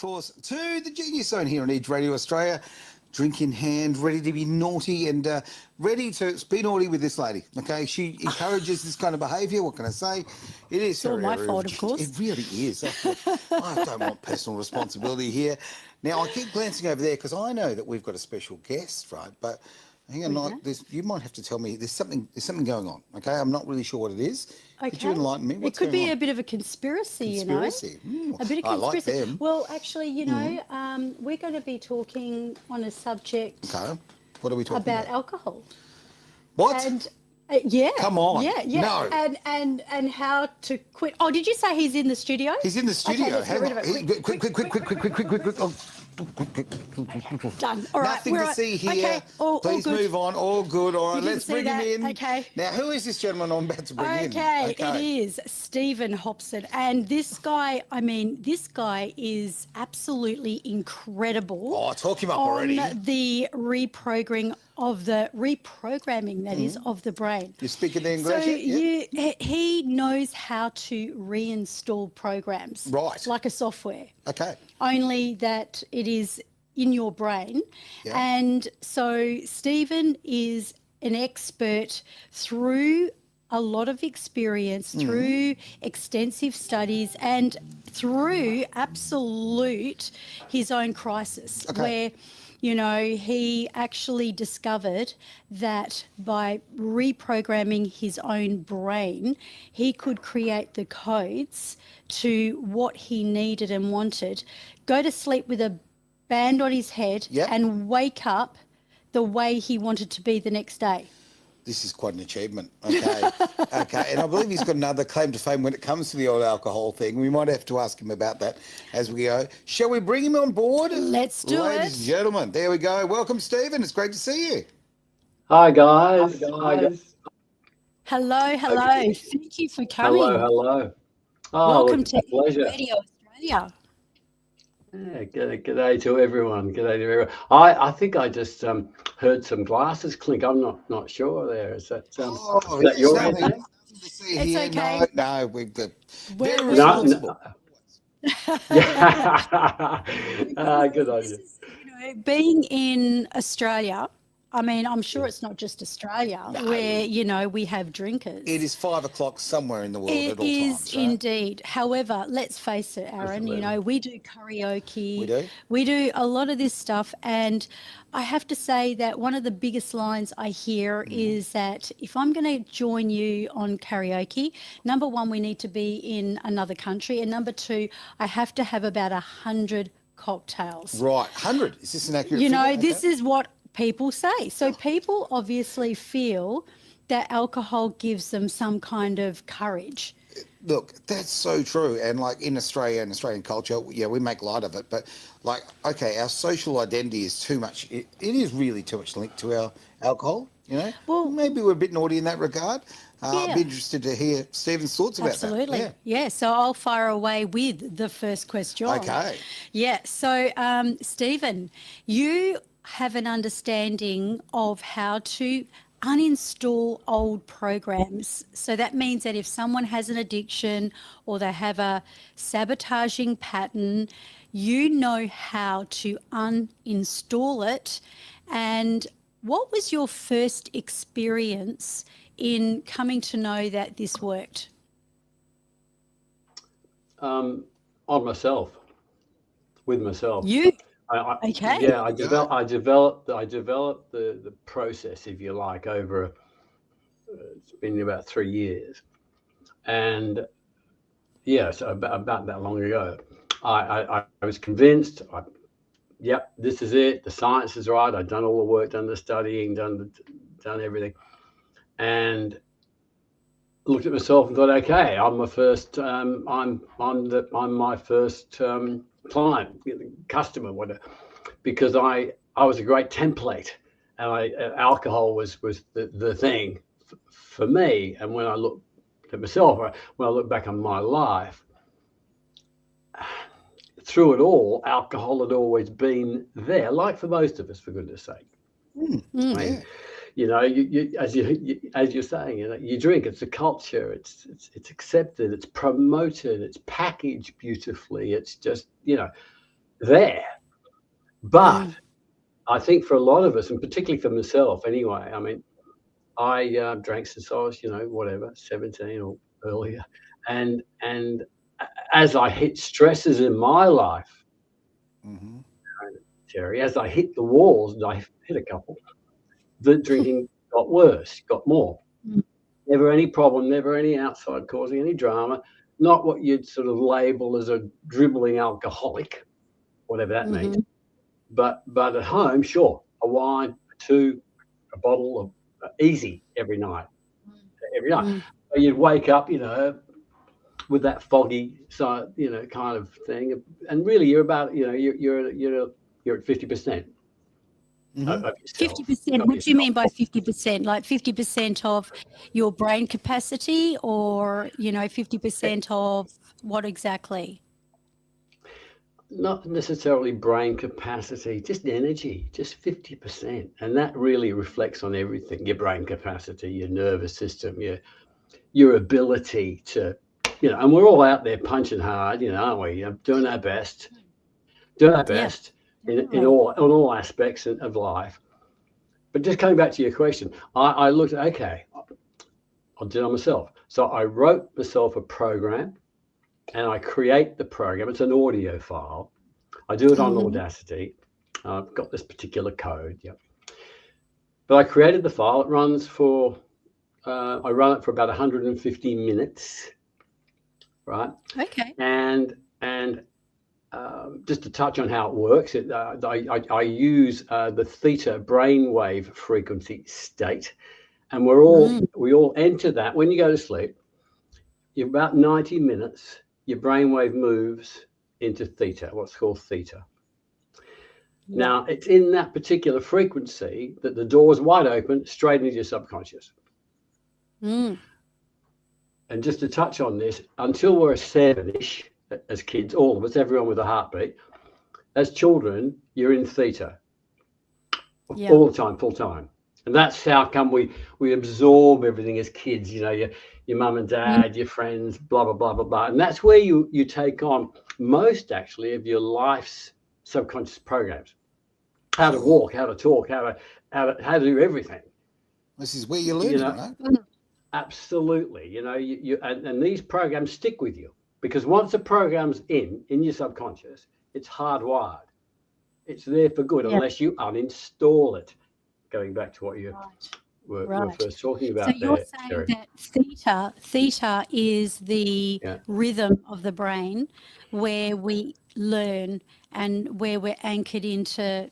course, to the Genius Zone here on Edge Radio Australia. Drink in hand, ready to be naughty and ready to be naughty with this lady. Okay, she encourages this kind of behaviour. What can I say? It is It's all my fault, of course. It really is. I don't want personal responsibility here. Now I keep glancing over there because I know that we've got a special guest, right? But hang on, like this, you might have to tell me there's something going on. Okay, I'm not really sure what it is. Okay. Could you enlighten me? It could be a bit of a conspiracy, you know. A bit of conspiracy. I like them. Well, actually, you know, we're going to be talking on a subject. Okay. What are we talking about? Alcohol. What? And yeah. Come on. Yeah. No. And how to quit. Oh, did you say he's in the studio? He's in the studio. Okay, let's get rid of it. Quick. Oh. Done. All right. Nothing to see here. Okay. Please move on. All good. All right, let's bring him in. Okay. Now, who is this gentleman I'm about to bring in? Okay, it is Stephen Hobson. And this guy, this guy is absolutely incredible. Oh, talk him up already. On the reprogramming of the of the brain. You're speaking the English? So he knows how to reinstall programs. Right. Like a software. Okay. Only that it is in your brain. Yeah. And so Stephen is an expert through a lot of experience, through extensive studies and through his own crisis, where, you know, he actually discovered that by reprogramming his own brain, he could create the codes to what he needed and wanted, go to sleep with a band on his head and wake up the way he wanted to be the next day. This is quite an achievement. Okay. Okay. And I believe he's got another claim to fame when it comes to the old alcohol thing. We might have to ask him about that as we go. Shall we bring him on board? Let's do it. Ladies and gentlemen, there we go. Welcome, Stephen. It's great to see you. Hi, guys. Hello. Thank you for coming. Hello. Oh, welcome to Radio Australia. Yeah, g'day to everyone. I think I just heard some glasses clink. I'm not sure there. Is that your name? It's okay. No, we've got very responsible. Good idea. Being in Australia, I'm sure it's not just Australia where, you know, we have drinkers. It is 5 o'clock somewhere in the world at all times. It is indeed. However, let's face it, Aaron, you know, we do karaoke. We do? We do a lot of this stuff. And I have to say that one of the biggest lines I hear is that if I'm going to join you on karaoke, number one, we need to be in another country. And number two, I have to have about 100 cocktails. Right. 100? Is this an accurate figure? You know, Okay. This is what people say. So people obviously feel that alcohol gives them some kind of courage. Look, that's so true. And like in Australia and Australian culture, we make light of it. But like, okay, our social identity is too much. It is really too much linked to our alcohol, you know? Well, maybe we're a bit naughty in that regard. I'd be interested to hear Stephen's thoughts about that. Absolutely. Yeah. So I'll fire away with the first question. Okay. Yeah. So, Stephen, you have an understanding of how to uninstall old programs. So that means that if someone has an addiction or they have a sabotaging pattern, you know how to uninstall it. And what was your first experience in coming to know that this worked? On myself, with myself. You? Okay. Yeah, I developed the process, if you like, over it's been about 3 years, and so about that long ago, I was convinced. This is it. The science is right. I'd done all the work, done the studying, done everything, and looked at myself and thought, okay, I'm my first. I'm my first. Client, customer, whatever, because I was a great template, and alcohol was the thing for me. And when I look at myself, when I look back on my life, through it all, alcohol had always been there, like for most of us, for goodness sake. You know, as you're saying, you know, you drink. It's a culture. It's accepted. It's promoted. It's packaged beautifully. It's just, you know, there. But I think for a lot of us, and particularly for myself anyway, I mean, I drank since I was, 17 or earlier. And as I hit stresses in my life, Terry, as I hit the walls, and I hit a couple, the drinking got worse, got more. Never any problem, never any outside causing any drama, not what you'd sort of label as a dribbling alcoholic, whatever that means. But at home, sure, a wine, two, a bottle of easy every night. So you'd wake up, with that foggy side, kind of thing, and really you're about, you're at 50%. Of yourself, 50%. What do you mean by 50%? Like 50% of your brain capacity, or 50% of what exactly? Not necessarily brain capacity, just energy, just 50%. And that really reflects on everything: your brain capacity, your nervous system, your ability to, and we're all out there punching hard, aren't we? Doing our best, in all aspects of life. But just coming back to your question, I looked at, okay, I'll do it myself. So I wrote myself a program, and I create the program. It's an audio file. I do it on Audacity. I've got this particular code. But I created the file. It runs for, I run it for about 150 minutes, right? Okay. And just to touch on how it works, I use the theta brainwave frequency state, and we all enter that when you go to sleep. You're about 90 minutes. Your brainwave moves into theta, what's called theta. Now, it's in that particular frequency that the door is wide open, straight into your subconscious. And just to touch on this, until we're 7-ish, as kids, all of us, everyone with a heartbeat, as children, you're in theta all the time, full time. And that's how come we absorb everything as kids, your mum and dad, your friends, blah, blah, blah, blah, blah. And that's where you take on most, actually, of your life's subconscious programs. How to walk, how to talk, how to do everything. This is where you're learning, right? Absolutely. And these programs stick with you, because once a program's in your subconscious, it's hardwired. It's there for good unless you uninstall it. Going back to what you were first talking about. So you're saying that theta is the rhythm of the brain where we learn and where we're anchored into,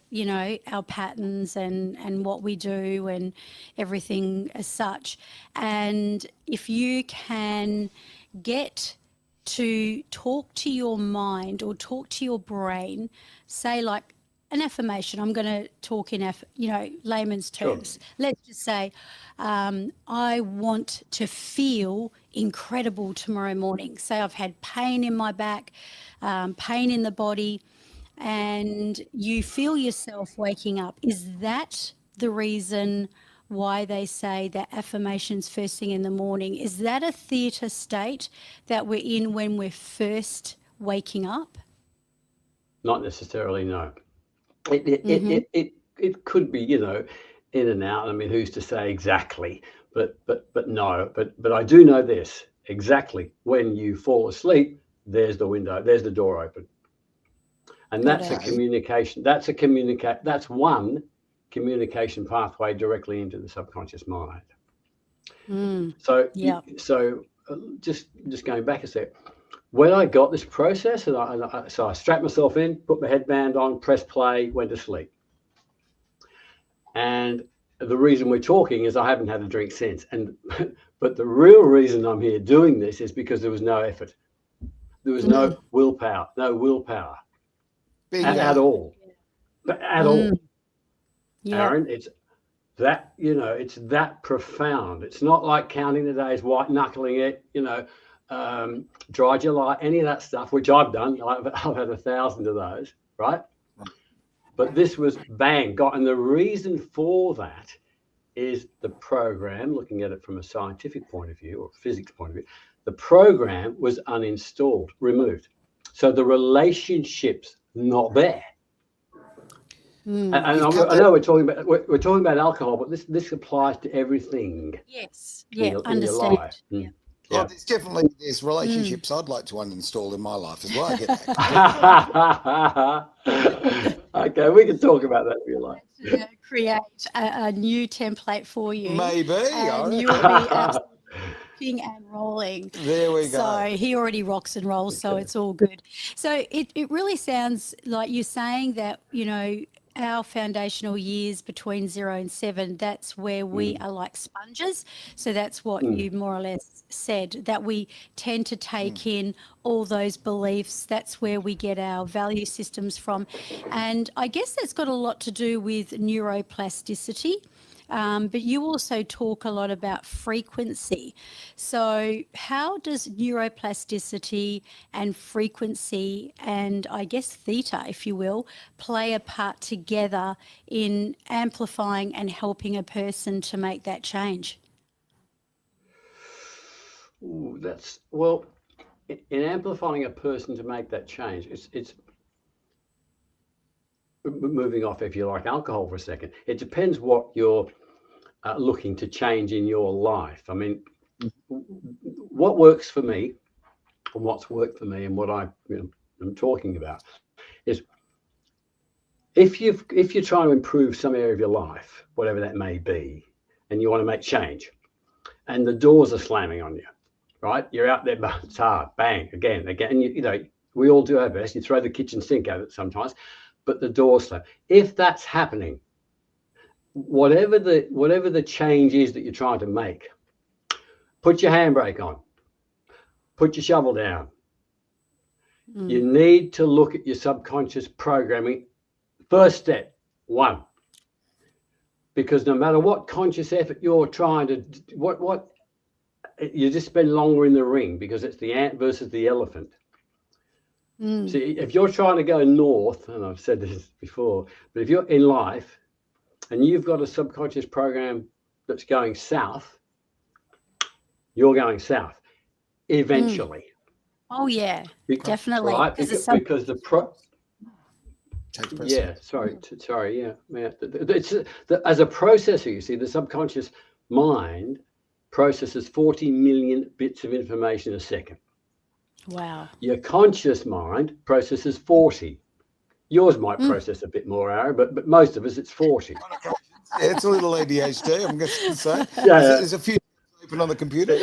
our patterns and what we do and everything as such. And if you can get to talk to your mind or talk to your brain, say like an affirmation. I'm going to talk in layman's terms. Sure. Let's just say, I want to feel incredible tomorrow morning. Say I've had pain in my back, pain in the body, and you feel yourself waking up. Is that the reason why they say that affirmations first thing in the morning? Is that a theta state that we're in when we're first waking up? Not necessarily, no. It could be, in and out. I mean, who's to say exactly? But no. But I do know this exactly. When you fall asleep, there's the window, there's the door open, and that's a communication. That's one communication pathway directly into the subconscious mind. So just going back a sec. When I got this process, so I strapped myself in, put my headband on, pressed play, went to sleep. And the reason we're talking is I haven't had a drink since. But the real reason I'm here doing this is because there was no effort. There was no willpower at all. But at all. Aaron, it's that, it's that profound. It's not like counting the days, white knuckling it, dry July, any of that stuff, which I've done. I've had 1,000 of those, right? But this was bang, and the reason for that is the program, looking at it from a scientific point of view or physics point of view, the program was uninstalled, removed. So the relationships not there. And I know we're talking about alcohol, but this applies to everything. Yes. In your life. Yeah. Oh, there's relationships I'd like to uninstall in my life as well. I get that. Okay, we can talk about that if you like. To create a new template for you. Maybe. And you'll be absolutely rocking and rolling. There we go. So he already rocks and rolls, so it's all good. So it really sounds like you're saying that, our foundational years between 0 and 7, that's where we are like sponges. So that's what you more or less said, that we tend to take in all those beliefs. That's where we get our value systems from. And I guess that's got a lot to do with neuroplasticity. But you also talk a lot about frequency. So how does neuroplasticity and frequency and I guess theta, if you will, play a part together in amplifying and helping a person to make that change? Ooh, in amplifying a person to make that change, it's moving off, if you like, alcohol for a second. It depends what you're looking to change in your life. I mean, what works for me and what's worked for me and what I'm talking about is if you're trying to improve some area of your life, whatever that may be, and you want to make change, and the doors are slamming on you, right? You're out there, but it's hard, bang, again. And we all do our best. You throw the kitchen sink at it sometimes, but the doors slam. If that's happening, whatever the change is that you're trying to make, put your handbrake on, put your shovel down. You need to look at your subconscious programming. First step, 1, because no matter what conscious effort you're trying to, you just spend longer in the ring, because it's the ant versus the elephant. See, if you're trying to go north, and I've said this before, but if you're in life and you've got a subconscious program that's going south, you're going south eventually. Oh yeah, definitely. Right? Because as a processor, you see, the subconscious mind processes 40 million bits of information a second. Wow. Your conscious mind processes 40. Yours might process a bit more, Aaron, but most of us, it's 40. Yeah, it's a little ADHD, I'm going to say. There's a few open on the computer.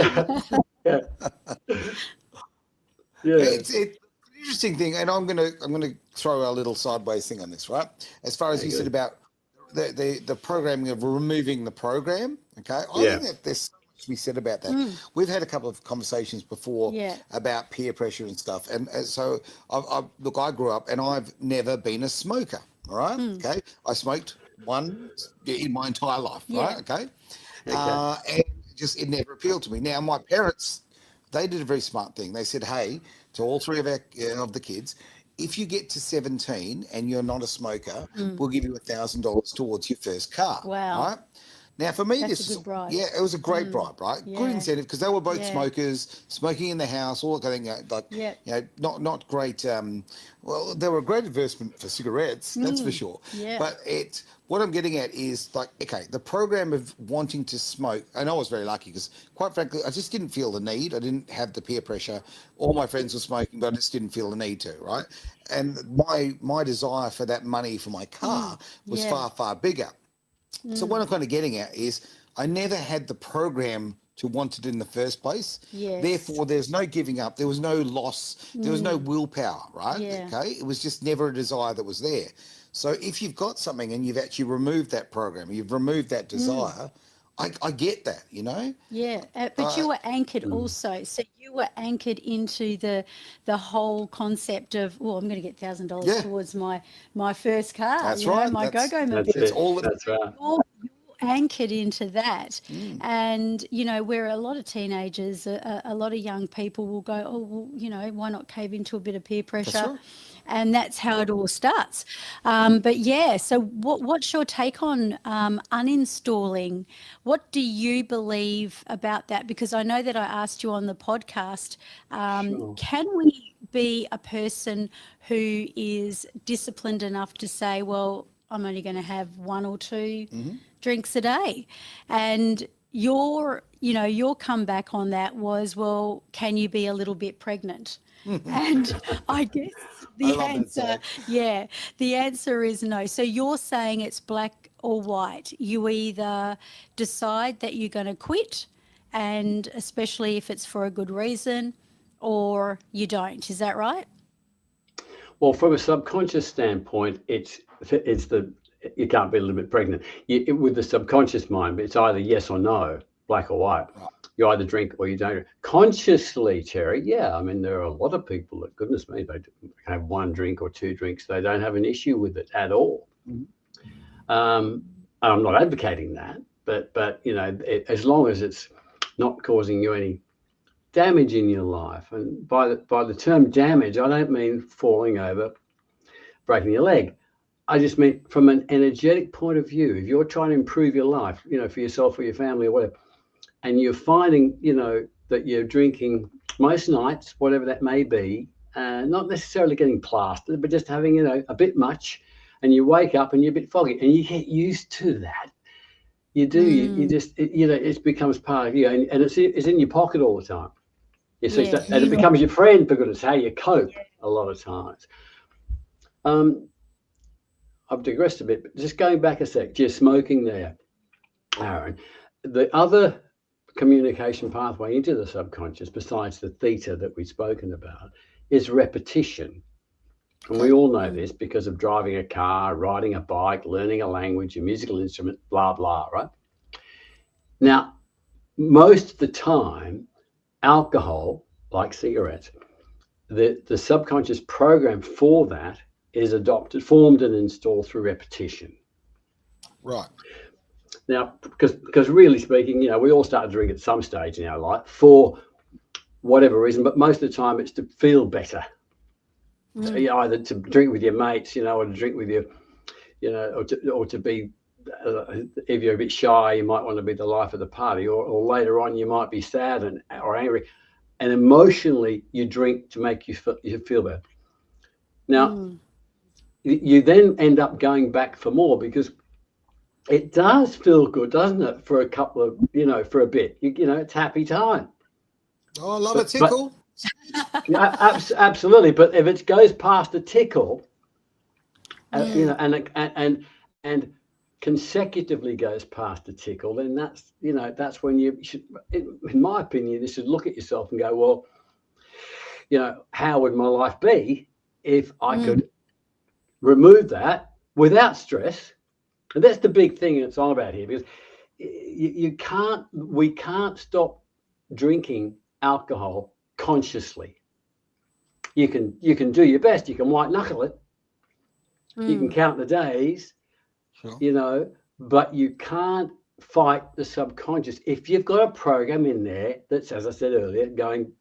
It's an interesting thing, and I'm going to throw a little sideways thing on this, right? As far as you said about the programming of removing the program, okay? I think that there's so much to be said about that. We've had a couple of conversations before about peer pressure and stuff, and so I grew up and I've never been a smoker, all right? Okay, I smoked one in my entire life, right? Okay, and just it never appealed to me. Now my parents, they did a very smart thing. They said, hey, to all 3 of the kids, if you get to 17 and you're not a smoker, we'll give you $1,000 towards your first car. Wow. Right? Now, for me, That's a good bribe. it was a great bribe, right? Yeah. Good incentive, because they were both smokers, smoking in the house, all that kind of thing. Not great. Well, they were a great advertisement for cigarettes, that's for sure. Yeah. But what I'm getting at is like, okay, the program of wanting to smoke, and I was very lucky because, quite frankly, I just didn't feel the need. I didn't have the peer pressure. All my friends were smoking, but I just didn't feel the need to, right? And my desire for that money for my car was far, far bigger. So what I'm kind of getting at is I never had the program to want it in the first place. Yes. Therefore, there's no giving up. There was no loss. There was no willpower, right? Yeah. Okay. It was just never a desire that was there. So if you've got something and you've actually removed that program, you've removed that desire, I get that, you know? Yeah, but you were anchored also. So you were anchored into the whole concept of, well, I'm going to get $1,000 towards my first car. That's right. My go-go That's mobility. it. That's right. You're anchored into that. And, where a lot of teenagers, a lot of young people will go, oh, well, why not cave into a bit of peer pressure? That's right. And that's how it all starts. But so what's your take on uninstalling? What do you believe about that? Because I know that I asked you on the podcast, can we be a person who is disciplined enough to say, well, I'm only going to have 1 or 2 drinks a day. And your comeback on that was, well, can you be a little bit pregnant? And I guess the answer is no. So you're saying it's black or white. You either decide that you're going to quit, and especially if it's for a good reason, or you don't. Is that right? Well, from a subconscious standpoint, it's you can't be a little bit pregnant. With the subconscious mind, it's either yes or no, black or white. Right. You either drink or you don't. Consciously, Terry, yeah, I mean, there are a lot of people that, goodness me, they have 1 drink or 2 drinks. They don't have an issue with it at all. I'm not advocating that, but as long as it's not causing you any damage in your life. And by the term damage, I don't mean falling over, breaking your leg. I just mean from an energetic point of view. If you're trying to improve your life, for yourself or your family or whatever, and you're finding, that you're drinking most nights, whatever that may be, not necessarily getting plastered, but just having, a bit much, and you wake up and you're a bit foggy, and you get used to that. You do. You just, it becomes part of you, and it's in your pocket all the time. And it becomes your friend, because it's how you cope a lot of times. I've digressed a bit, but just going back a sec, just smoking there, Aaron. The other communication pathway into the subconscious, besides the theta that we've spoken about, is repetition. And we all know this because of driving a car, riding a bike, learning a language, a musical instrument, blah, blah, right? Now, most of the time, alcohol, like cigarettes, the subconscious program for that is formed and installed through repetition. Right. Now, because really speaking, we all start to drink at some stage in our life for whatever reason, but most of the time it's to feel better. So either to drink with your mates, or to drink with your, or to be, if you're a bit shy, you might want to be the life of the party, or later on you might be sad or angry, and emotionally you drink to make you feel better. Now, you then end up going back for more, because it does feel good, doesn't it? For a couple of, for a bit, it's happy time. Oh, I love a tickle. Absolutely. But if it goes past a tickle, and consecutively goes past a tickle, then that's when you should, in my opinion, you should look at yourself and go, well, how would my life be if I could remove that without stress? And that's the big thing it's all about here, because we can't stop drinking alcohol consciously. You can do your best. You can white knuckle it. You can count the days, sure. But you can't fight the subconscious. If you've got a program in there that's, as I said earlier, going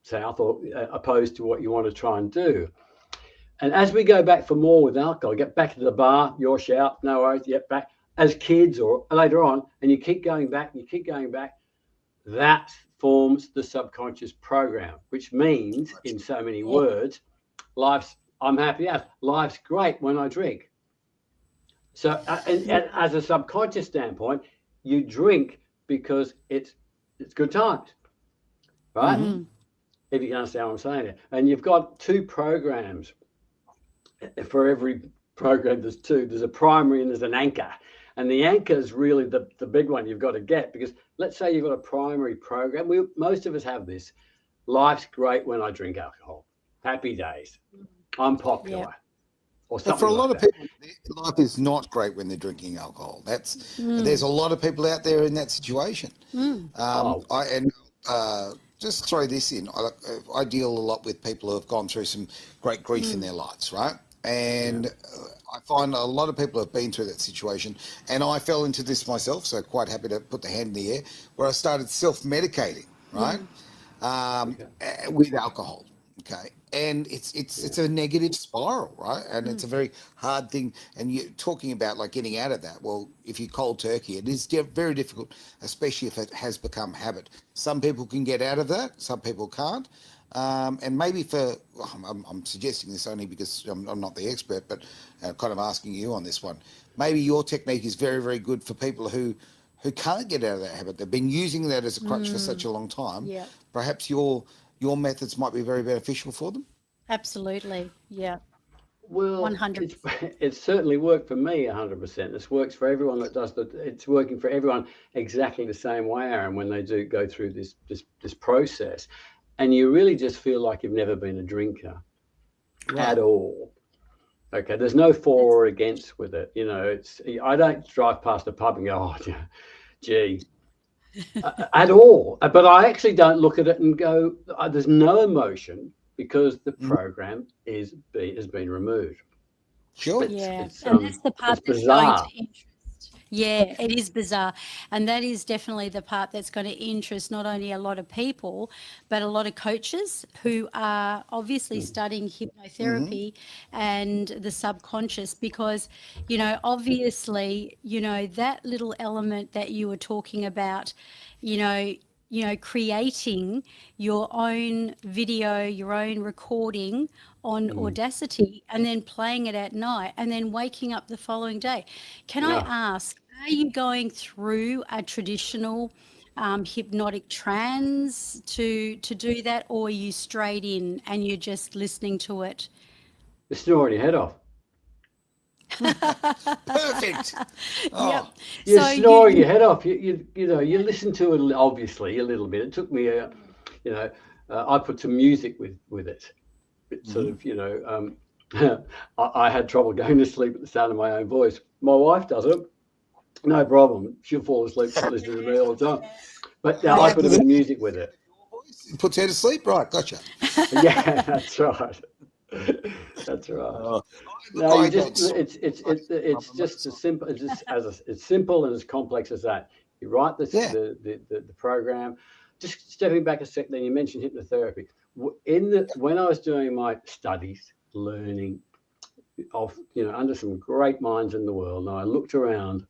south or opposed to what you want to try and do. And as we go back for more with alcohol, get back to the bar, your shout, no worries, get back as kids or later on, and you keep going back, that forms the subconscious program, which means, in so many words, I'm happy as life's great when I drink. So, and as a subconscious standpoint, you drink because it's good times, right? Mm-hmm. If you can understand what I'm saying there. And you've got 2 programs. For every program, there's 2. There's a primary and there's an anchor. And the anchor is really the big one you've got to get, because let's say you've got a primary program. Most of us have this. Life's great when I drink alcohol. Happy days. I'm popular. Yeah. Or something for a lot like of people, life is not great when they're drinking alcohol. There's a lot of people out there in that situation. Just throw this in. I deal a lot with people who have gone through some great grief in their lives, right? And I find a lot of people have been through that situation, and I fell into this myself, so quite happy to put the hand in the air, where I started self-medicating, right, with alcohol, okay? And it's a negative spiral, right? And it's a very hard thing, and you're talking about like getting out of that. Well, if you cold turkey, it is very difficult, especially if it has become habit. Some people can get out of that, some people can't. And maybe I'm suggesting this only because I'm not the expert, but kind of asking you on this one. Maybe your technique is very, very good for people who can't get out of that habit. They've been using that as a crutch for such a long time. Yeah, Perhaps your methods might be very beneficial for them. absolutely. Yeah, Well, 100%. it's certainly worked for me 100%. This works for everyone that does that. It's working for everyone exactly the same way, Aaron, when they do go through this process. And you really just feel like you've never been a drinker at all. Okay, there's no for or against with it. I don't drive past a pub and go, oh, gee, at all. But I actually don't look at it and go, there's no emotion because the program has been removed. Sure. Yeah, and that's the part It's that's going to bizarre. interest. Yeah, it is bizarre. And that is definitely the part that's going to interest not only a lot of people, but a lot of coaches who are obviously studying hypnotherapy and the subconscious because, obviously, that little element that you were talking about, you know, creating your own video, your own recording on Audacity and then playing it at night and then waking up the following day. Can I Yeah. ask, are you going through a traditional hypnotic trance to do that, or are you straight in and you're just listening to it? You're snoring your head off. Perfect. Yep. Oh, You're So snoring you your head off. You listen to it obviously a little bit. It took me I put some music with it. It sort of I had trouble going to sleep at the sound of my own voice. My wife doesn't. No problem. She'll fall asleep listening to me all the time. But what I put a happens bit if of music with it. it puts her to sleep? Right, gotcha. Yeah, that's right. That's right. Look, No, you I just don't sleep. it's just as simple as it's simple and as complex as that. You write Yeah. the program. Just stepping back a second, then you mentioned hypnotherapy. When I was doing my studies, learning of under some great minds in the world, and I looked around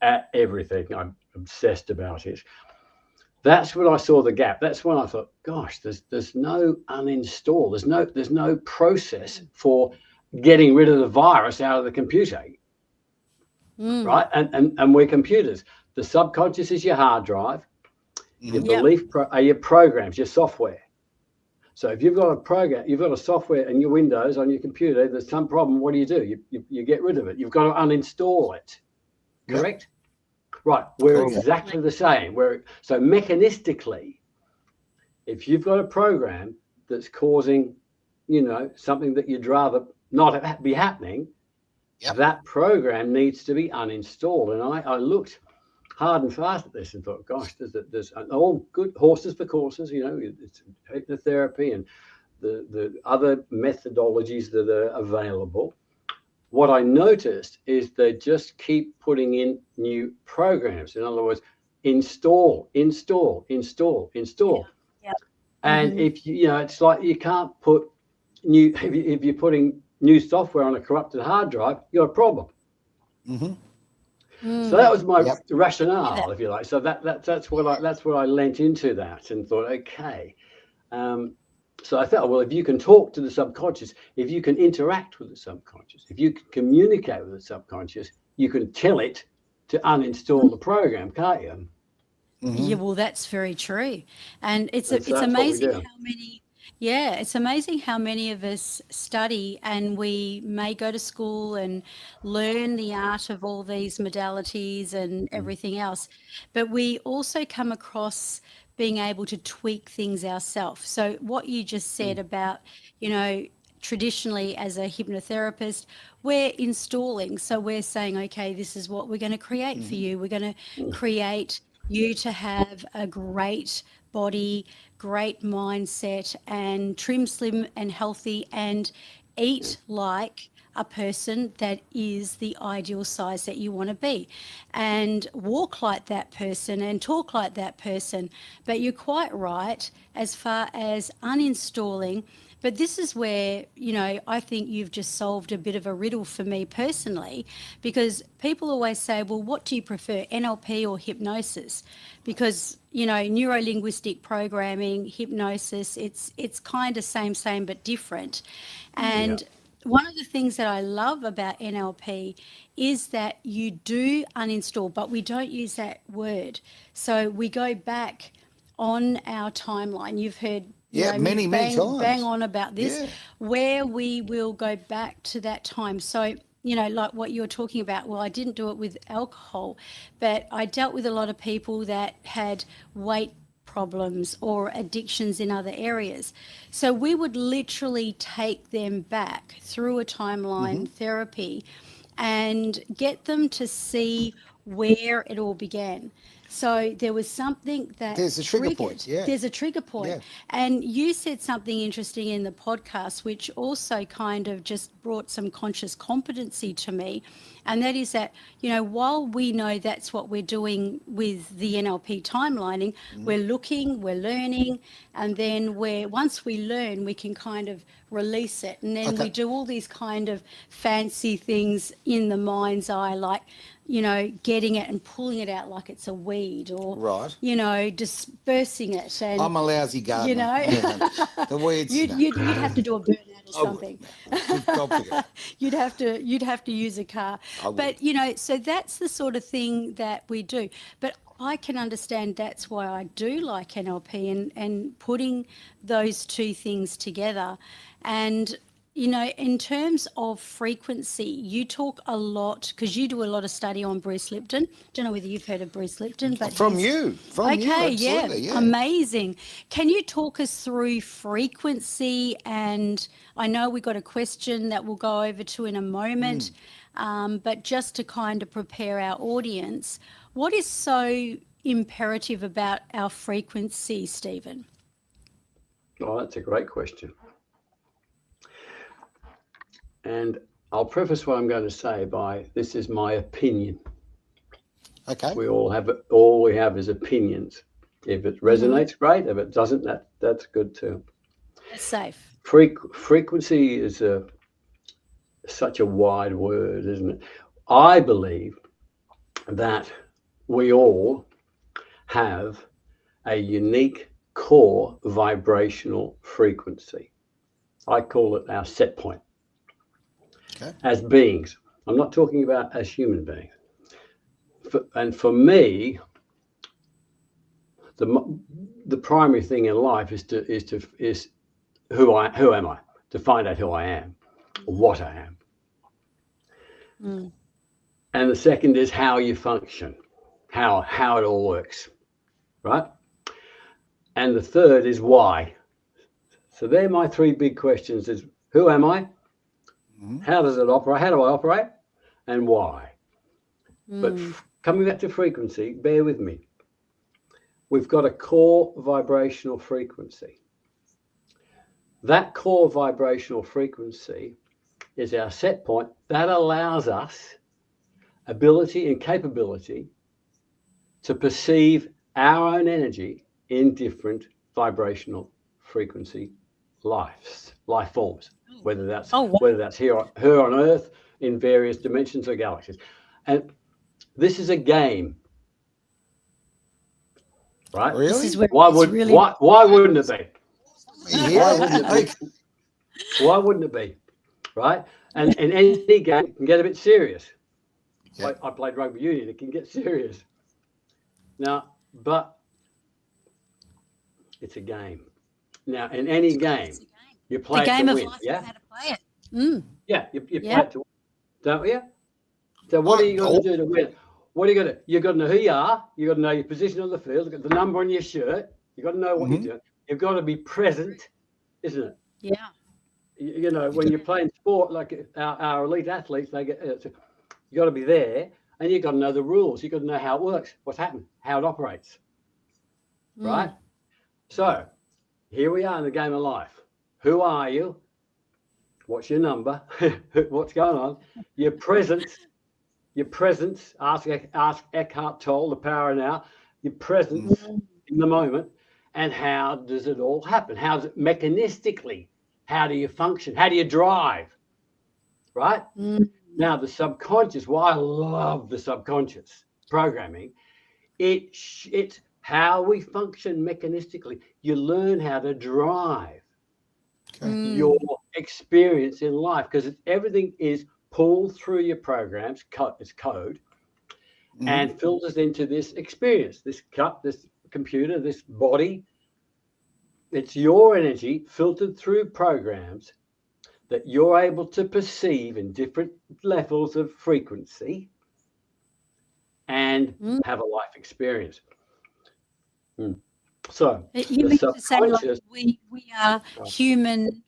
at everything. I'm obsessed about it. That's when I saw the gap. That's when I thought, gosh, there's no uninstall. There's no process for getting rid of the virus out of the computer, right? And we're computers. The subconscious is your hard drive. Your Yep. belief are your programs, your software. So if you've got a program, you've got a software in your Windows on your computer, there's some problem. What do? You get rid of it. You've got to uninstall it. Correct? Right. We're exactly the same. So mechanistically, if you've got a program that's causing, something that you'd rather not be happening, that program needs to be uninstalled. And I looked hard and fast at this and thought, gosh, there's all good horses for courses, it's hypnotherapy and the other methodologies that are available. What I noticed is they just keep putting in new programs. In other words, install. Yep. And if it's like you can't put new, if you're putting new software on a corrupted hard drive, you've got a problem. So that was my rationale, if you like. So that's what I lent into that and thought, okay. So I thought, well, if you can talk to the subconscious, if you can interact with the subconscious, if you can communicate with the subconscious, you can tell it to uninstall the program, can't you? Yeah, well, that's very true. And it's And so it's that's what we amazing do. how many, yeah, it's amazing how many of us study and we may go to school and learn the art of all these modalities and everything else, but we also come across being able to tweak things ourselves. So what you just said about, you know, traditionally as a hypnotherapist, we're installing. So we're saying, okay, this is what we're going to create for you. We're going to create you to have a great body, great mindset, and trim, slim, and healthy, and eat like a person that is the ideal size that you want to be and walk like that person and talk like that person. But you're quite right as far as uninstalling. But this is where, I think you've just solved a bit of a riddle for me personally, because people always say, well, what do you prefer, NLP or hypnosis? Because, neuro-linguistic programming, hypnosis, it's kind of same, but different. And one of the things that I love about NLP is that you do uninstall, but we don't use that word. So we go back on our timeline. You've heard many times. Bang on about this, where we will go back to that time. So, like what you're talking about, well, I didn't do it with alcohol, but I dealt with a lot of people that had weight problems or addictions in other areas. So we would literally take them back through a timeline therapy and get them to see where it all began. So there was something that there's a trigger point. Yeah. There's a trigger point. Yeah. And you said something interesting in the podcast, which also kind of just brought some conscious competency to me. And that is that, while we know that's what we're doing with the NLP timelining, we're looking, we're learning, and then once we learn, we can kind of release it. And then we do all these kind of fancy things in the mind's eye, like, getting it and pulling it out like it's a weed, or, dispersing it. And I'm a lousy gardener. The weeds. You'd have to do a burnout or something. You'd have to use a car. But, so that's the sort of thing that we do. But I can understand that's why I do like NLP and putting those two things together. And in terms of frequency, you talk a lot, because you do a lot of study on Bruce Lipton. Don't know whether you've heard of Bruce Lipton, but from you, yeah, amazing. Can you talk us through frequency? And I know we've got a question that we'll go over to in a moment, but just to kind of prepare our audience, what is so imperative about our frequency, Stephen? Oh, that's a great question. And I'll preface what I'm going to say by, this is my opinion. Okay. All we have is opinions. If it resonates, great. If it doesn't, that's good too. It's safe. Frequency is such a wide word, isn't it? I believe that we all have a unique core vibrational frequency. I call it our set point. Okay. As beings. I'm not talking about as human beings. And for me, the primary thing in life is who am I? To find out who I am, or what I am. And the second is how you function, how it all works, right? And the third is why. So they're my three big questions: is who am I? How does it operate? How do I operate? And why? But coming back to frequency, bear with me. We've got a core vibrational frequency. That core vibrational frequency is our set point that allows us ability and capability to perceive our own energy in different vibrational frequency life forms. Whether that's here on Earth, in various dimensions or galaxies. And this is a game, right? Really? Why wouldn't it be? Why wouldn't it be? Right? And in any game, it can get a bit serious. Yep. I played rugby union, it can get serious. Now, but it's a game. Now, in any game, you play the game to of win, life, yeah? how to play it. Yeah, you play it to win, don't you? So what are you going to do to win? What are you going to do? You've got to know who you are. You've got to know your position on the field. You've got the number on your shirt. You've got to know what you're doing. You've got to be present, isn't it? Yeah. When you're playing sport, like our elite athletes, they get you got to be there, and you've got to know the rules. You've got to know how it works, what's happened, how it operates, right? So here we are in the game of life. Who are you? what's your number, what's going on, your presence, ask Eckhart Tolle, The Power of Now, your presence in the moment, and how does it all happen? How's it mechanistically? How do you function? How do you drive? Right? Now, the subconscious, why I love the subconscious programming, it's how we function mechanistically. You learn how to drive your experience in life, because everything is pulled through your programs, it's code, and filters into this experience, this computer, this body. It's your energy filtered through programs that you're able to perceive in different levels of frequency and have a life experience. So you mean to say, like, we are human,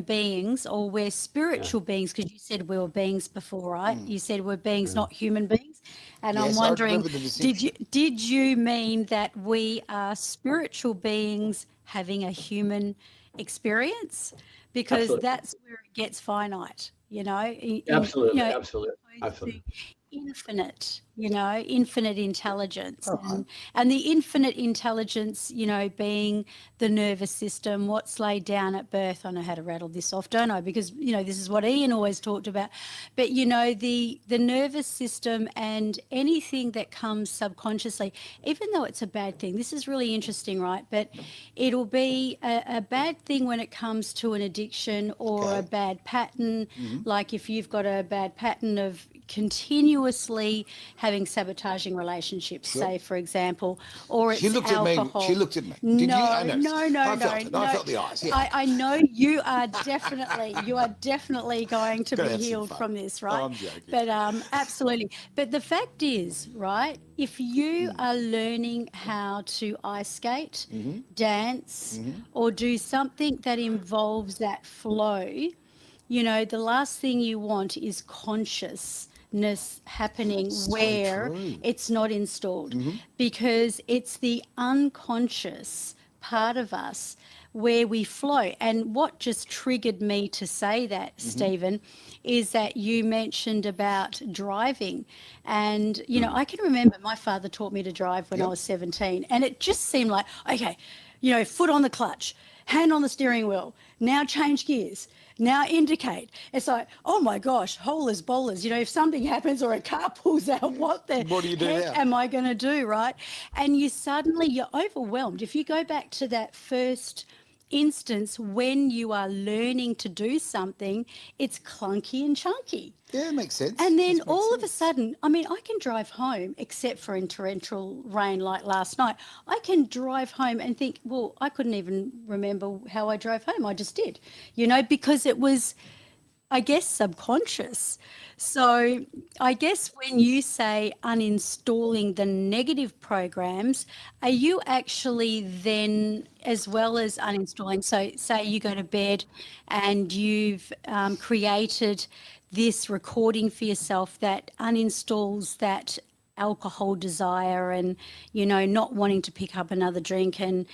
beings, or we're spiritual beings, because you said we were beings before, right? You said we're beings, not human beings. And yes, I'm wondering, did you mean that we are spiritual beings having a human experience? Because that's where it gets finite, Absolutely. Infinite intelligence, and the infinite intelligence, being the nervous system, what's laid down at birth. I know how to rattle this off, don't I? Because, this is what Ian always talked about. But, the nervous system and anything that comes subconsciously, even though it's a bad thing, this is really interesting, right? But it'll be a bad thing when it comes to an addiction or a bad pattern. Like if you've got a bad pattern of continuously having sabotaging relationships, say, for example, or it's alcohol. She looked at me. No. I felt the eyes. Yeah. I know you are definitely going to be healed from this, right? I'm joking. But absolutely. But the fact is, right, if you are learning how to ice skate, dance, or do something that involves that flow, the last thing you want is consciousness happening where it's not installed, because it's the unconscious part of us where we flow. And what just triggered me to say that, Stephen, is that you mentioned about driving. And, I can remember my father taught me to drive when I was 17, and it just seemed like, okay, foot on the clutch, hand on the steering wheel, now change gears, now indicate. It's like, oh my gosh, holers bowlers. If something happens or a car pulls out, what do you do heck am I going to do, right? And you're overwhelmed. If you go back to that first instance when you are learning to do something, it's clunky and chunky. Yeah, it makes sense. And then all of a sudden, I can drive home, except for in torrential rain like last night. I can drive home and think, well, I couldn't even remember how I drove home. I just did, because it was, I guess, subconscious. So I guess when you say uninstalling the negative programs, are you actually then, as well as uninstalling, so say you go to bed and you've created this recording for yourself that uninstalls that alcohol desire and, not wanting to pick up another drink and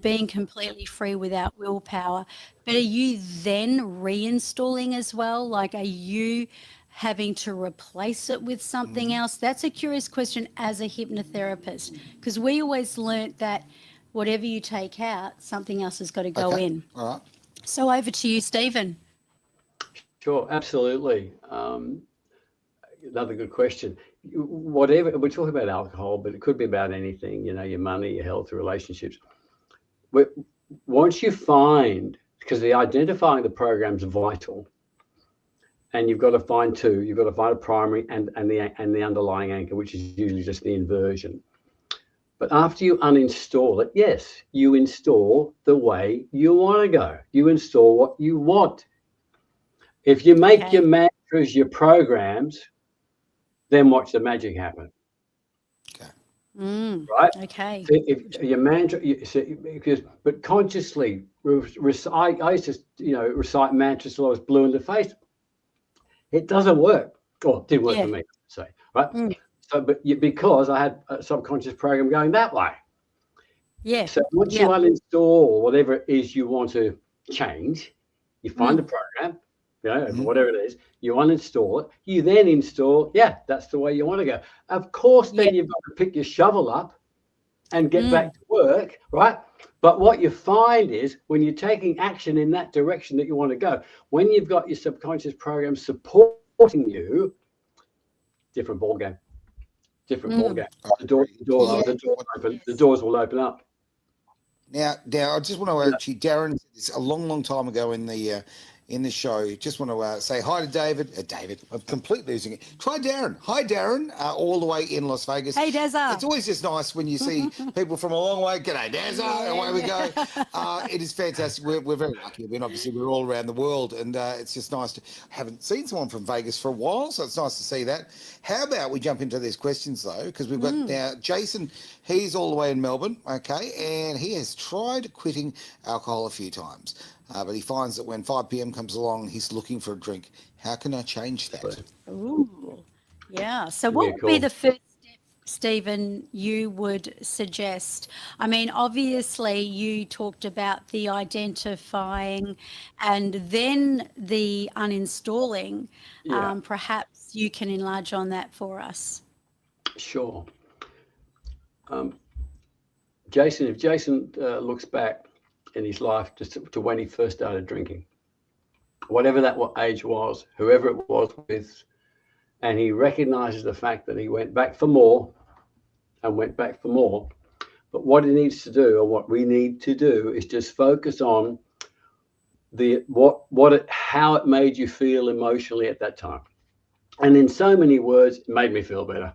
being completely free without willpower. But are you then reinstalling as well? Like, are you having to replace it with something else? That's a curious question as a hypnotherapist, because we always learnt that whatever you take out, something else has got to go in. All right. So over to you, Stephen. Sure, absolutely. Another good question. Whatever, we're talking about alcohol, but it could be about anything, your money, your health, your relationships. Once you find, because identifying the program's vital, and you've got to find two. You've got to find a primary and the underlying anchor, which is usually just the inversion. But after you uninstall it, yes, you install the way you want to go. You install what you want. If you make your mantras your programs, then watch the magic happen. Right? Okay. So if your mantra, but consciously, I used to, recite mantras till I was blue in the face. It doesn't work. Or it didn't work for me, say, right? So, because I had a subconscious program going that way. Yeah. So once you uninstall whatever it is you want to change, You find the program, whatever it is, you uninstall it, you then install, that's the way you want to go. Of course, then you've got to pick your shovel up and get back to work, right? But what you find is when you're taking action in that direction that you want to go, when you've got your subconscious program supporting you, different ball game. Different ball game. The doors will open up. Now, I just want to actually, Darren said this a long time ago in the show. Just want to say hi to David. David, I'm completely losing it. Try Darren. Hi, Darren, all the way in Las Vegas. Hey, Dazza. It's always just nice when you see people from a long way. G'day, Dazza. Away we go. It is fantastic. We're very lucky. I mean, obviously, we're all around the world, and it's just nice to haven't seen someone from Vegas for a while, so it's nice to see that. How about we jump into these questions, though, because we've got now Jason. He's all the way in Melbourne, okay, and he has tried quitting alcohol a few times. But he finds that when 5 p.m. comes along, he's looking for a drink. How can I change that? Ooh, yeah. So what would be the first step, Stephen, you would suggest? I mean, obviously, you talked about the identifying and then the uninstalling. Perhaps you can enlarge on that for us. Sure. Jason, if Jason looks back in his life just to when he first started drinking, whatever that age was, whoever it was with, and he recognizes the fact that he went back for more and went back for more. But what he needs to do, or what we need to do, is just focus on how it made you feel emotionally at that time. And in so many words, it made me feel better.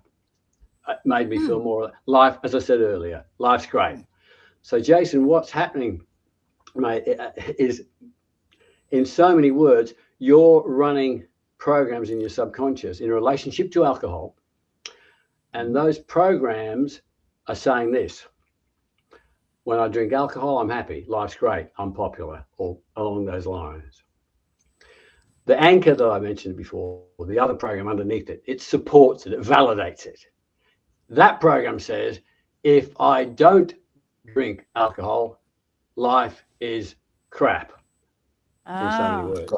It made me feel more life, as I said earlier, life's great. So Jason, what's happening, mate, is in so many words, you're running programs in your subconscious in relationship to alcohol. And those programs are saying this: when I drink alcohol, I'm happy, life's great, I'm popular, or along those lines. The anchor that I mentioned before, or the other program underneath it, it supports it, it validates it. That program says, if I don't drink alcohol, life is crap. In so many words.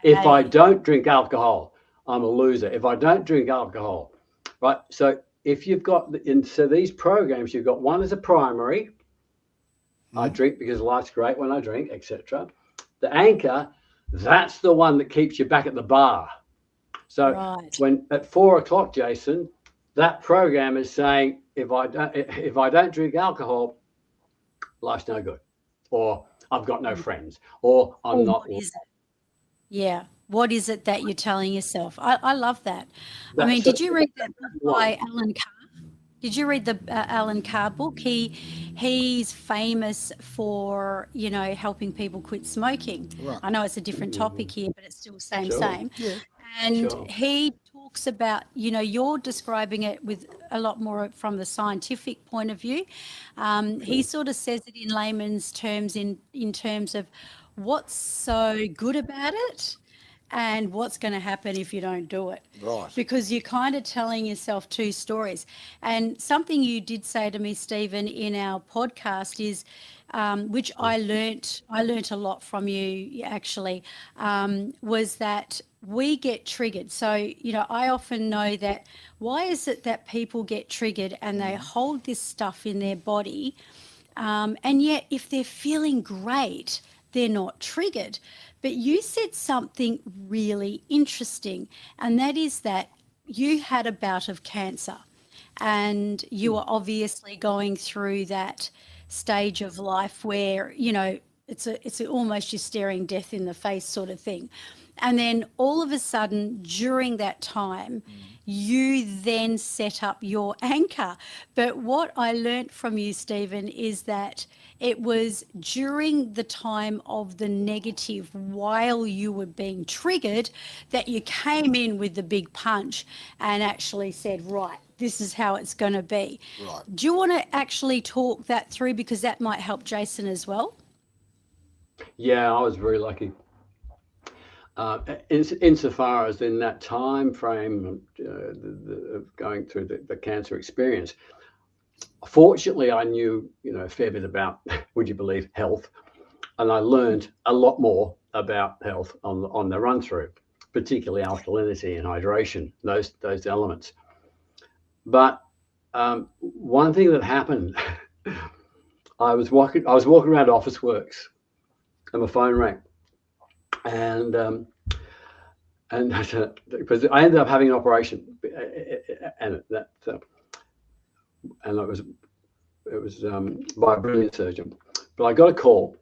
If I don't drink alcohol, I'm a loser. If I don't drink alcohol, right? So if you've got, so these programs, you've got one as a primary. I drink because life's great when I drink, etc. The anchor, that's the one that keeps you back at the bar. So when at 4 o'clock, Jason, that program is saying, if I don't drink alcohol, life's no good, or I've got no friends, or I'm not. What is it? Yeah. What is it that you're telling yourself? I love that. I mean, did you read that book by Alan Carr? Did you read the Alan Carr book? He's famous for, helping people quit smoking. Right. I know it's a different topic here, but it's still same. Yeah. And he talks about, you're describing it with a lot more from the scientific point of view. He sort of says it in layman's terms, in terms of what's so good about it and what's going to happen if you don't do it. Right. Because you're kind of telling yourself two stories. And something you did say to me, Stephen, in our podcast is, which I learnt a lot from you actually, was that we get triggered. So, I often know that why is it that people get triggered and they hold this stuff in their body, and yet if they're feeling great, they're not triggered. But you said something really interesting, and that is that you had a bout of cancer and you were obviously going through that stage of life where, it's almost you're staring death in the face sort of thing. And then all of a sudden during that time, you then set up your anchor. But what I learnt from you, Stephen, is that it was during the time of the negative, while you were being triggered, that you came in with the big punch and actually said, right, this is how it's going to be. Right. Do you want to actually talk that through? Because that might help Jason as well. Yeah, I was very lucky. Insofar as in that time frame of going through the cancer experience, fortunately, I knew a fair bit about, would you believe, health, and I learned a lot more about health on the run through, particularly alkalinity and hydration, those elements. But one thing that happened, I was walking around Office Works, and my phone rang, and because I ended up having an operation, and it was by a brilliant surgeon. But I got a call,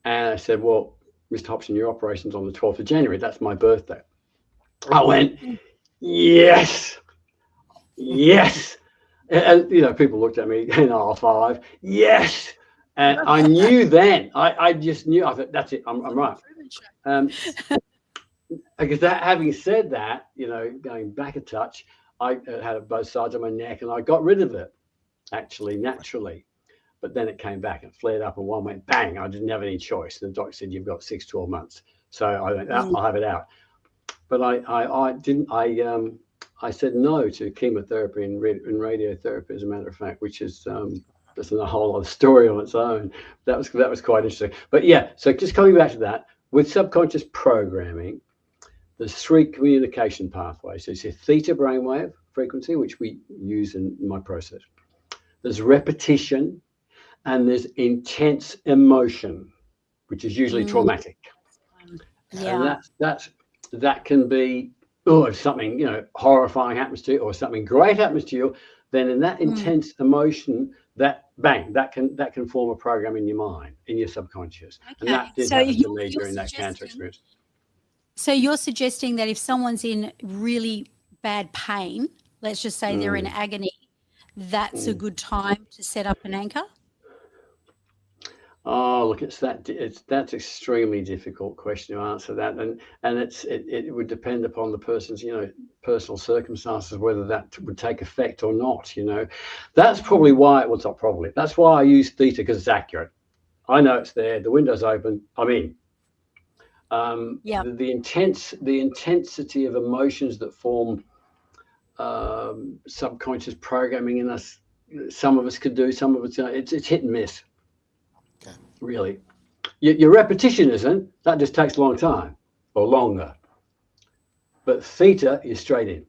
and I said, "Well, Mr. Hobson, your operation's on the 12th of January. That's my birthday." I went, "Yes, yes." And people looked at me in R5, yes. And I knew then, I just knew, I thought, that's it, I'm right. Because having said that, going back a touch, I had both sides of my neck, and I got rid of it, actually, naturally. But then it came back and flared up, and one went bang. I didn't have any choice. The doctor said, "You've got 6-12 months." So I went, I'll have it out. But I didn't. I said no to chemotherapy and radiotherapy, as a matter of fact, which is just a whole other story on its own. That was quite interesting. But yeah, so just coming back to that, with subconscious programming, there's 3 communication pathways. So it's a theta brainwave frequency, which we use in my process. There's repetition, and there's intense emotion, which is usually traumatic. Yeah. And that can be, if something horrifying happens to you, or something great happens to you, then in that intense emotion, that can form a program in your mind, in your subconscious. Okay. And that did happen to me during that cancer experience. So you're suggesting that if someone's in really bad pain, let's just say they're in agony, that's a good time to set up an anchor? Oh, look, that's extremely difficult question to answer that, and it would depend upon the person's personal circumstances whether that would take effect or not. That's probably why it was not probably. That's why I use theta, because it's accurate. I know it's there. The window's open. I'm in. The intensity of emotions that form subconscious programming in us. Some of us could do. Some of us, it's hit and miss. Okay. Really, your repetition isn't. That just takes a long time or longer. But theta, you're straight in.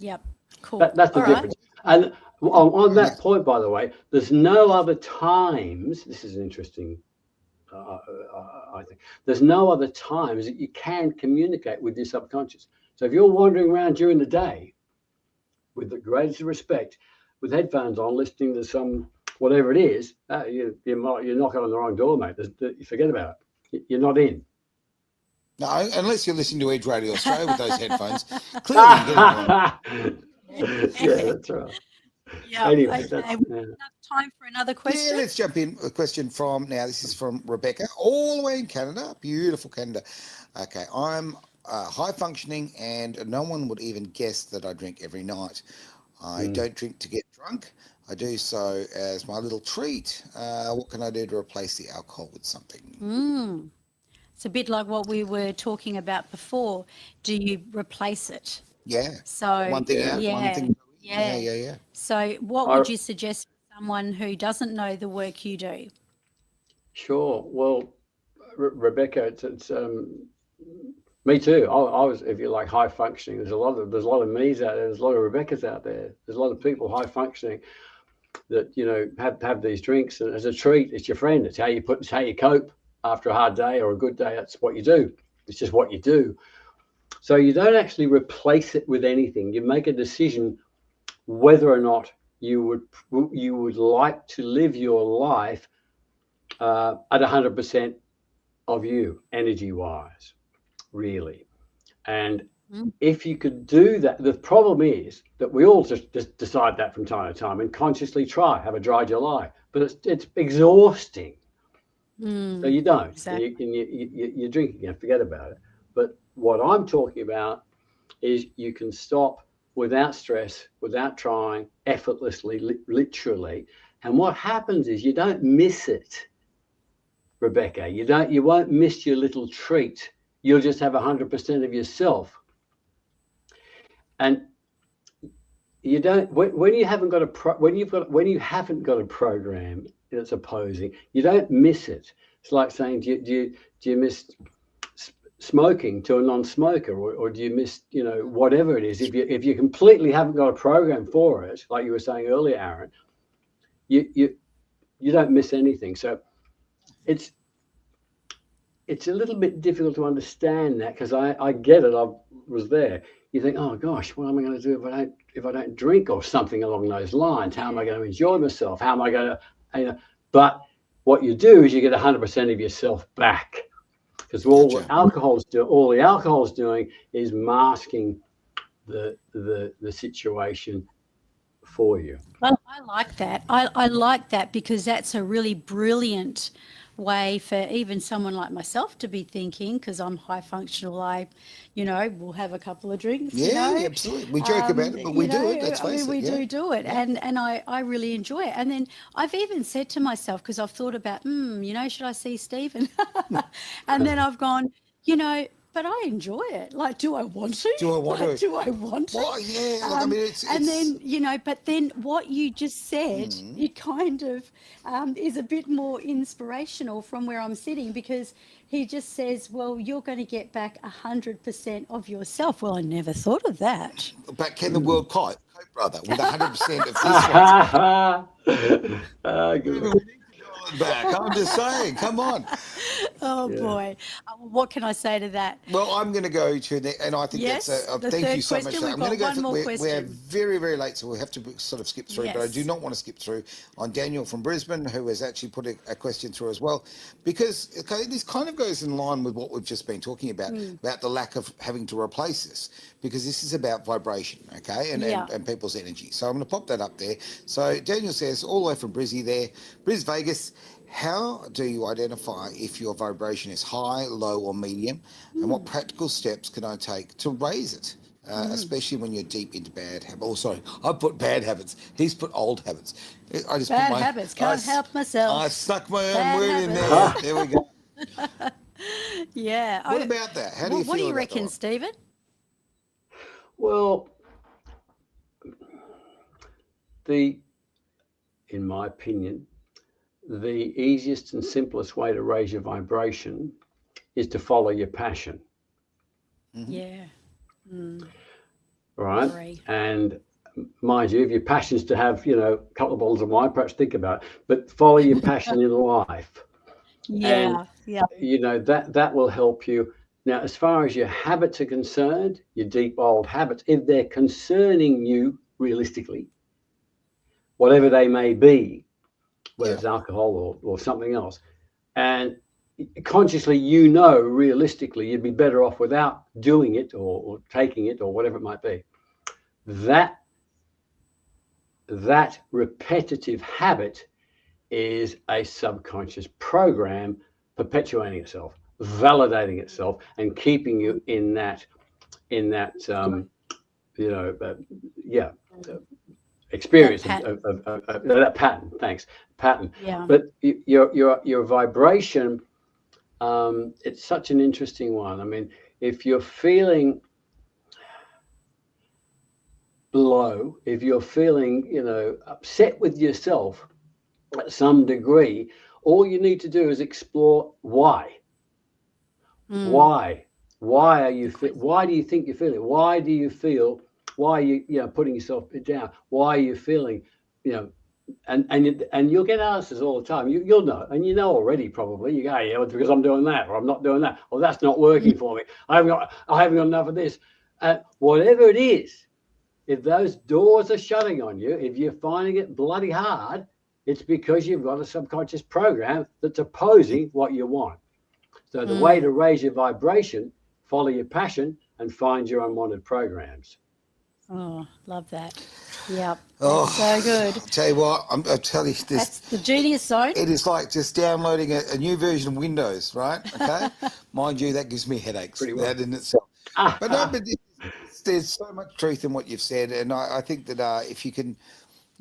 Yep. Cool. That's the difference. Right. And on that point, by the way, there's no other times. This is interesting. I think there's no other times that you can communicate with your subconscious. So if you're wandering around during the day, with the greatest respect, with headphones on, listening to some whatever it is, you're knocking on the wrong door, mate. You forget about it. You're not in. No, unless you're listening to Edge Radio Australia with those headphones. Clearly, yeah, that's right. Yeah. Anyway, okay. Enough time for another question. Yeah, let's jump in. A question this is from Rebecca, all the way in Canada. Beautiful Canada. Okay, I'm high functioning, and no one would even guess that I drink every night. I don't drink to get drunk. I do so as my little treat. What can I do to replace the alcohol with something? It's a bit like what we were talking about before. Do you replace it? Yeah. So one thing out, one thing. Yeah. So what would you suggest for someone who doesn't know the work you do? Sure. Well, Rebecca, it's me too. I was, if you like, high functioning. There's a lot of me's out there. There's a lot of Rebeccas out there. There's a lot of people high functioning that have these drinks, and as a treat, it's your friend. It's how you cope after a hard day or a good day. That's what you do. It's just what you do. So you don't actually replace it with anything. You make a decision whether or not you would like to live your life at 100% of you, energy-wise, really. And if you could do that, the problem is that we all just decide that from time to time and consciously have a dry July, but it's exhausting. So you don't. Exactly. You're drinking and forget about it. But what I'm talking about is you can stop without stress, without trying, effortlessly, literally. And what happens is you don't miss it, Rebecca. You won't miss your little treat. You'll just have 100% of yourself. And you don't when you haven't got a program that's opposing, you don't miss it. It's like saying, do you miss smoking to a non-smoker, or do you miss, whatever it is? If you completely haven't got a program for it, like you were saying earlier, Aaron, you don't miss anything. So it's a little bit difficult to understand that, because I get it. I was there. You think, oh gosh, what am I going to do if I don't drink, or something along those lines? How am I going to enjoy myself? How am I going to, but what you do is you get 100% of yourself back, because all the alcohol's doing is masking the situation for you. Well, I like that. I like that, because that's a really brilliant way for even someone like myself to be thinking, because I'm high functional. I, will have a couple of drinks. Yeah, absolutely. We joke about it, but we do it. Let's face it. We do it. Yeah. And I really enjoy it. And then I've even said to myself, because I've thought about, should I see Stephen? And then I've gone, but I enjoy it. Like, do I want to? Do I want to? Do I want to? Well, yeah. I mean, it's... And then, but then what you just said, it kind of is a bit more inspirational from where I'm sitting, because he just says, well, you're going to get back 100% of yourself. Well, I never thought of that. But can the world cope, brother, with 100% of this one? Back. I'm just saying, come on. Oh boy, what can I say to that? Well, I'm going to go to and I think that's thank you so much. I'm going to go for we're very, very late, so we'll have to sort of skip through. Yes. But I do not want to skip through on Daniel from Brisbane, who has actually put a question through as well, because this kind of goes in line with what we've just been talking about the lack of having to replace this, because this is about vibration, okay, and people's energy. So I'm going to pop that up there. So Daniel says, all the way from Brizzy there, Bris Vegas, how do you identify if your vibration is high, low, or medium? And what practical steps can I take to raise it, especially when you're deep into bad habits? Oh, sorry, I put bad habits. He's put old habits. I just bad habits. Can't help myself. I stuck my own word in there. There we go. Yeah. What about that? How do you feel? What do you about reckon, that? Stephen? Well, in my opinion, the easiest and simplest way to raise your vibration is to follow your passion. Yeah. Right. And mind you, if your passion is to have, a couple of bottles of wine, perhaps think about it, but follow your passion in life. Yeah. And, that will help you. Now, as far as your habits are concerned, your deep old habits, if they're concerning you realistically, whatever they may be, whether it's alcohol or something else, and consciously, realistically, you'd be better off without doing it or taking it or whatever it might be. That repetitive habit is a subconscious program perpetuating itself, validating itself, and keeping you in that experience of that pattern. Pattern. Yeah. But your vibration, it's such an interesting one. I mean, if you're feeling low, if you're feeling upset with yourself at some degree, all you need to do is explore why. Why are you why do you think you're feeling? Why do you feel? Why are you putting yourself down? Why are you feeling, and you'll get answers all the time. You'll know, and already probably. You go, yeah, it's because I'm doing that, or I'm not doing that, or that's not working for me. I haven't got enough of this. Whatever it is, if those doors are shutting on you, if you're finding it bloody hard, it's because you've got a subconscious program that's opposing what you want. So the way to raise your vibration, follow your passion, and find your unwanted programs. Oh, love that. Yep. That's so good. I'll tell you what, I'll tell you this. That's the genius zone. It is like just downloading a new version of Windows, right? Okay. Mind you, that gives me headaches. Pretty well. That in itself. But there's so much truth in what you've said. And I think that if you can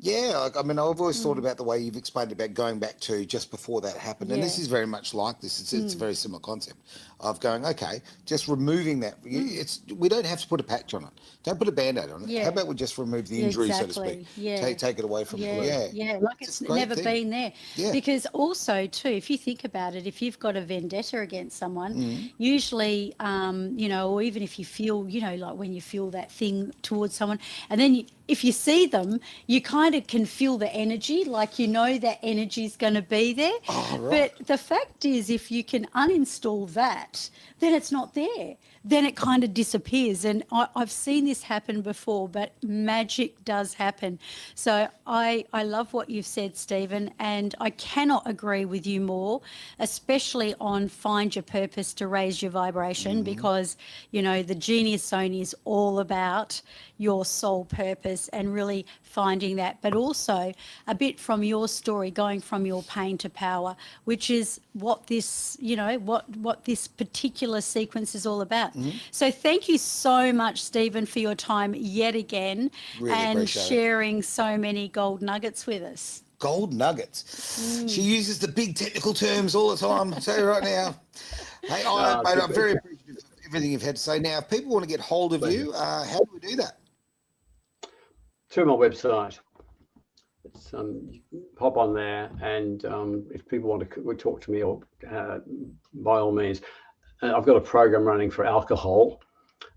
Yeah, like, I mean, I've always thought about the way you've explained about going back to just before that happened, and this Yeah. is very much like this. It's a very similar concept of going, okay, just removing that. It's we don't have to put a patch on it. Don't put a band-aid on it. How Yeah. about we just remove the Yeah, injury, so to speak? exactly. Yeah. Take it away from it. Yeah, Yeah, yeah, like it's it's a great never thing. been there. Yeah. Because also too, if you think about it, if you've got a vendetta against someone, usually, or even if you feel, like when you feel that thing towards someone, and then if you see them, you kind of can feel the energy, like that energy is going to be there. Oh, right. But the fact is, if you can uninstall that, then it's not there. Then it kind of disappears. And I've seen this happen before, but magic does happen. So I love what you've said, Stephen, and I cannot agree with you more, especially on find your purpose to raise your vibration, because, the Genius Zone is all about your soul purpose and really finding that, but also a bit from your story, going from your pain to power, which is what this, what this particular sequence is all about. So thank you so much, Stephen, for your time yet again, Really and appreciate it. sharing so many gold nuggets with us. Gold nuggets. She uses the big technical terms all the time. I'll tell you right now. Hey, mate, I'm very appreciative of everything you've had to say. Now, if people want to get hold of you, how do we do that? Through my website. It's you can hop on there, and if people want to talk to me, or by all means, I've got a program running for alcohol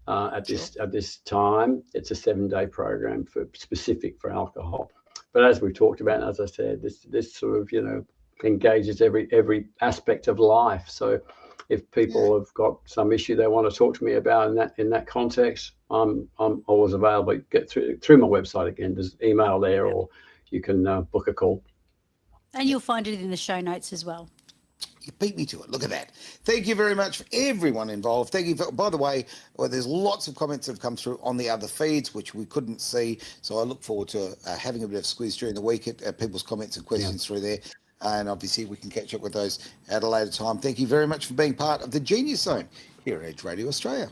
at this time. It's a 7-day program specific for alcohol. But as we've talked about, and as I said, this sort of engages every aspect of life. So if people have got some issue they want to talk to me about in that context, I'm always available. Get through my website again. There's email there, or you can book a call. And you'll find it in the show notes as well. You beat me to it. Look at that. Thank you very much for everyone involved. Thank you. By the way, there's lots of comments that have come through on the other feeds, which we couldn't see. So I look forward to having a bit of squeeze during the week at people's comments and questions through there. And obviously we can catch up with those at a later time. Thank you very much for being part of the Genius Zone here at Edge Radio Australia.